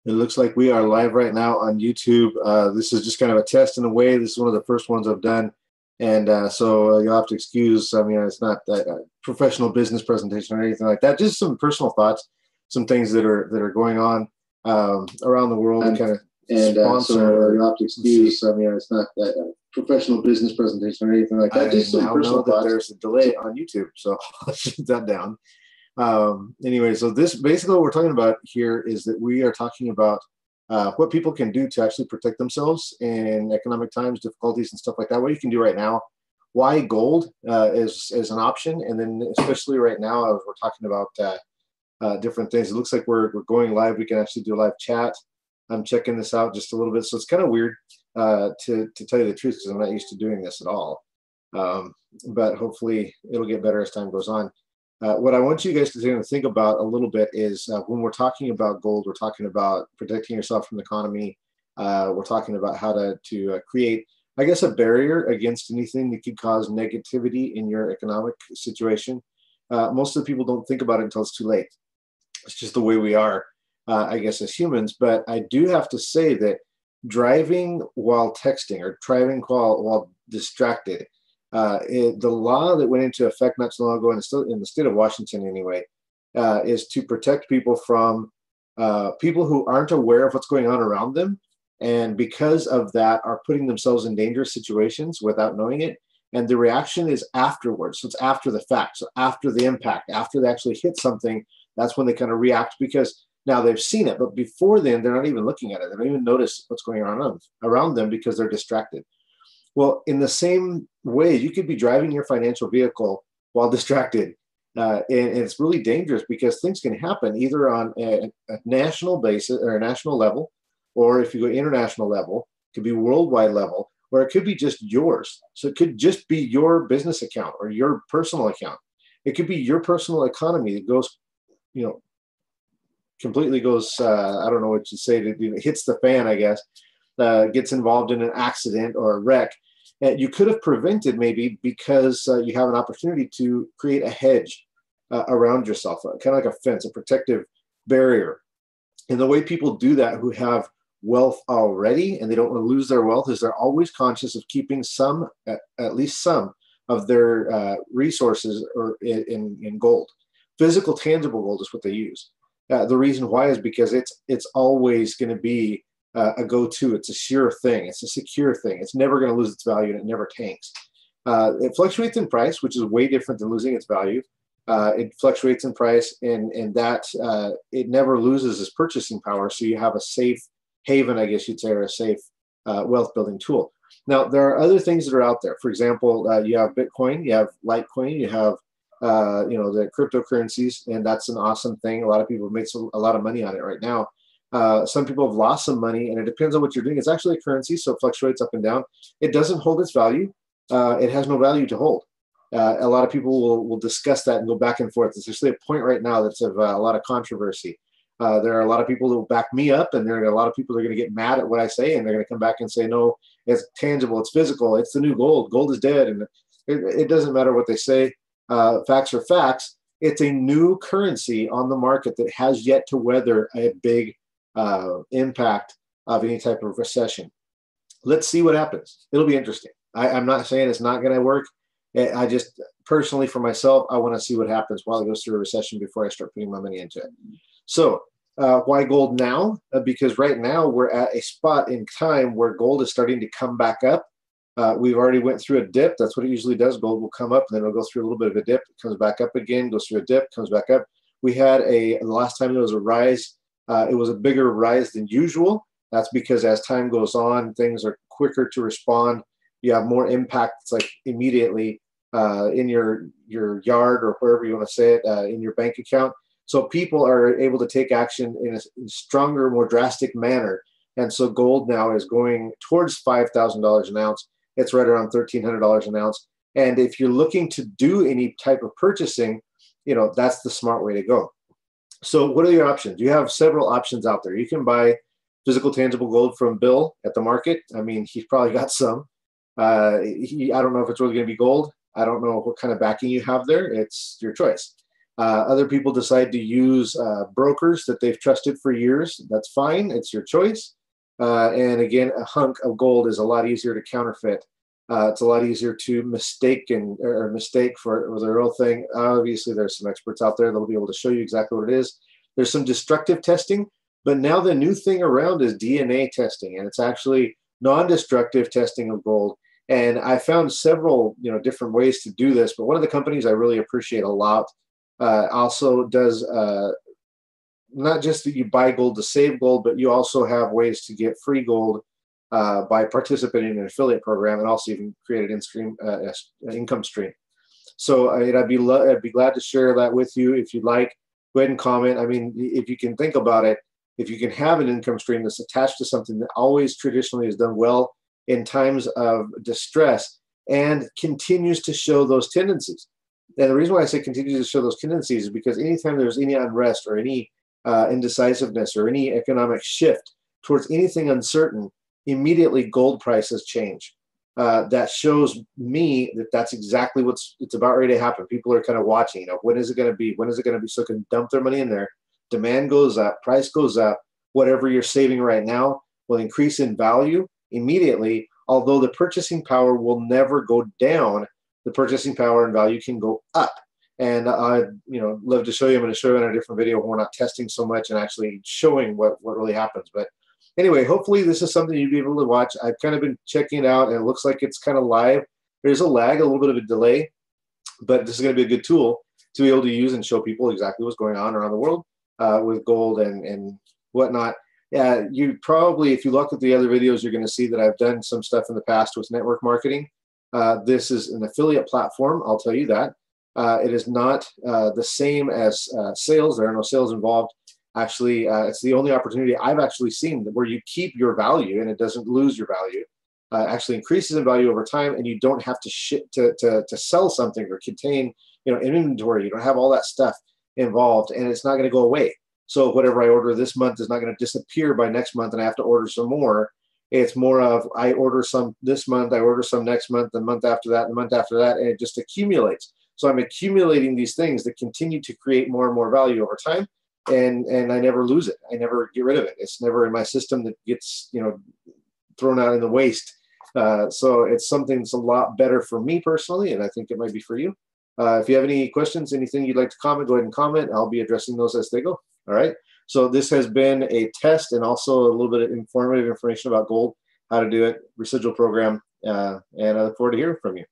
It looks like we are live right now on YouTube. This is just kind of a test in a way. This is one of the first ones I've done. And so you'll have to excuse, I mean, it's not a professional business presentation or anything like that. Just some personal thoughts, some things that are going on around the world and kind of sponsor. So you'll have to excuse, I mean, it's not a professional business presentation or anything like that. Just some personal thoughts. There's a delay on YouTube, so I'll shut that down. Anyway, so this basically what we're talking about here is that we are talking about what people can do to actually protect themselves in economic times, difficulties, and stuff like that. What you can do right now, why gold is an option, and then especially right now as we're talking about different things. It looks like we're going live. We can actually do a live chat. I'm checking this out just a little bit, so it's kind of weird to tell you the truth because I'm not used to doing this at all. But hopefully it'll get better as time goes on. What I want you guys to think about a little bit is when we're talking about gold, we're talking about protecting yourself from the economy. We're talking about how to create, I guess, a barrier against anything that could cause negativity in your economic situation. Most of the people don't think about it until it's too late. It's just the way we are, I guess, as humans. But I do have to say that driving while texting or driving while distracted, the law that went into effect not so long ago in the state of Washington anyway, is to protect people from people who aren't aware of what's going on around them, and because of that are putting themselves in dangerous situations without knowing it. And the reaction is afterwards. So it's after the fact. So after the impact, after they actually hit something, that's when they kind of react because now they've seen it. But before then, they're not even looking at it. They don't even notice what's going on around them because they're distracted. Well, in the same way, you could be driving your financial vehicle while distracted. And it's really dangerous because things can happen either on a national basis or a national level, or if you go international level, it could be worldwide level, or it could be just yours. So it could just be your business account or your personal account. It could be your personal economy that goes, completely goes, I don't know what you say, it hits the fan, I guess, gets involved in an accident or a wreck. And you could have prevented maybe because you have an opportunity to create a hedge around yourself, kind of like a fence, a protective barrier. And the way people do that who have wealth already and they don't want to lose their wealth is they're always conscious of keeping some, at least some of their resources or in gold. Physical, tangible gold is what they use. The reason why is because it's always going to be a go-to. It's a sure thing. It's a secure thing. It's never going to lose its value, and it never tanks. It fluctuates in price, which is way different than losing its value. It fluctuates in price, and that it never loses its purchasing power. So you have a safe haven, I guess you'd say, or a safe wealth-building tool. Now, there are other things that are out there. For example, you have Bitcoin, you have Litecoin, you have the cryptocurrencies, and that's an awesome thing. A lot of people have made a lot of money on it right now. Some people have lost some money, and it depends on what you're doing. It's actually a currency, so it fluctuates up and down. It doesn't hold its value. It has no value to hold. A lot of people will discuss that and go back and forth. There's actually a point right now that's of a lot of controversy. There are a lot of people who will back me up, and there are a lot of people that are going to get mad at what I say, and they're going to come back and say, no, it's tangible, it's physical, it's the new gold. Gold is dead, and it doesn't matter what they say. Facts are facts. It's a new currency on the market that has yet to weather a big impact of any type of recession. Let's see what happens. It'll be interesting. I'm not saying it's not going to work. I just personally, for myself, I want to see what happens while it goes through a recession before I start putting my money into it. So why gold now? Because right now we're at a spot in time where gold is starting to come back up. We've already went through a dip. That's what it usually does. Gold will come up, and then it'll go through a little bit of a dip. It comes back up again, goes through a dip, comes back up. We had the last time there was a rise, it was a bigger rise than usual. That's because as time goes on, things are quicker to respond. You have more impact. It's like immediately in your yard or wherever you want to say it, in your bank account. So people are able to take action in a stronger, more drastic manner. And so gold now is going towards $5,000 an ounce. It's right around $1,300 an ounce. And if you're looking to do any type of purchasing, that's the smart way to go. So what are your options? You have several options out there. You can buy physical, tangible gold from Bill at the market. I mean, he's probably got some. I don't know if it's really going to be gold. I don't know what kind of backing you have there. It's your choice. Other people decide to use brokers that they've trusted for years. That's fine. It's your choice. And again, a hunk of gold is a lot easier to counterfeit. It's a lot easier to mistake for the real thing. Obviously, there's some experts out there that'll be able to show you exactly what it is. There's some destructive testing, but now the new thing around is DNA testing, and it's actually non-destructive testing of gold. And I found several, different ways to do this. But one of the companies I really appreciate a lot also does not just that you buy gold to save gold, but you also have ways to get free gold by participating in an affiliate program, and also even create an income stream. So I'd be glad to share that with you if you'd like. Go ahead and comment. I mean, if you can think about it, if you can have an income stream that's attached to something that always traditionally has done well in times of distress and continues to show those tendencies. And the reason why I say continues to show those tendencies is because anytime there's any unrest or any indecisiveness or any economic shift towards anything uncertain, immediately gold prices change. That shows me that that's exactly it's about ready to happen. People are kind of watching, when is it going to be? When is it going to be? So they can dump their money in there. Demand goes up, price goes up. Whatever you're saving right now will increase in value immediately, although the purchasing power will never go down. The purchasing power and value can go up. And I, love to show you. I'm going to show you in a different video when we're not testing so much and actually showing what really happens. But anyway, hopefully this is something you'd be able to watch. I've kind of been checking it out, and it looks like it's kind of live. There's a lag, a little bit of a delay, but this is going to be a good tool to be able to use and show people exactly what's going on around the world with gold and whatnot. Yeah, you probably, if you look at the other videos, you're going to see that I've done some stuff in the past with network marketing. This is an affiliate platform, I'll tell you that. It is not the same as sales. There are no sales involved. Actually, it's the only opportunity I've actually seen where you keep your value and it doesn't lose your value. Actually increases in value over time, and you don't have to to sell something or contain inventory. You don't have all that stuff involved, and it's not going to go away. So whatever I order this month is not going to disappear by next month, and I have to order some more. It's more of I order some this month, I order some next month, the month after that, the month after that, and it just accumulates. So I'm accumulating these things that continue to create more and more value over time, and I never lose it. I never get rid of it. It's never in my system that gets thrown out in the waste. So it's something that's a lot better for me personally, and I think it might be for you. If you have any questions, anything you'd like to comment, go ahead and comment. I'll be addressing those as they go. All right. So this has been a test and also a little bit of informative information about gold, how to do it, residual program, and I look forward to hearing from you.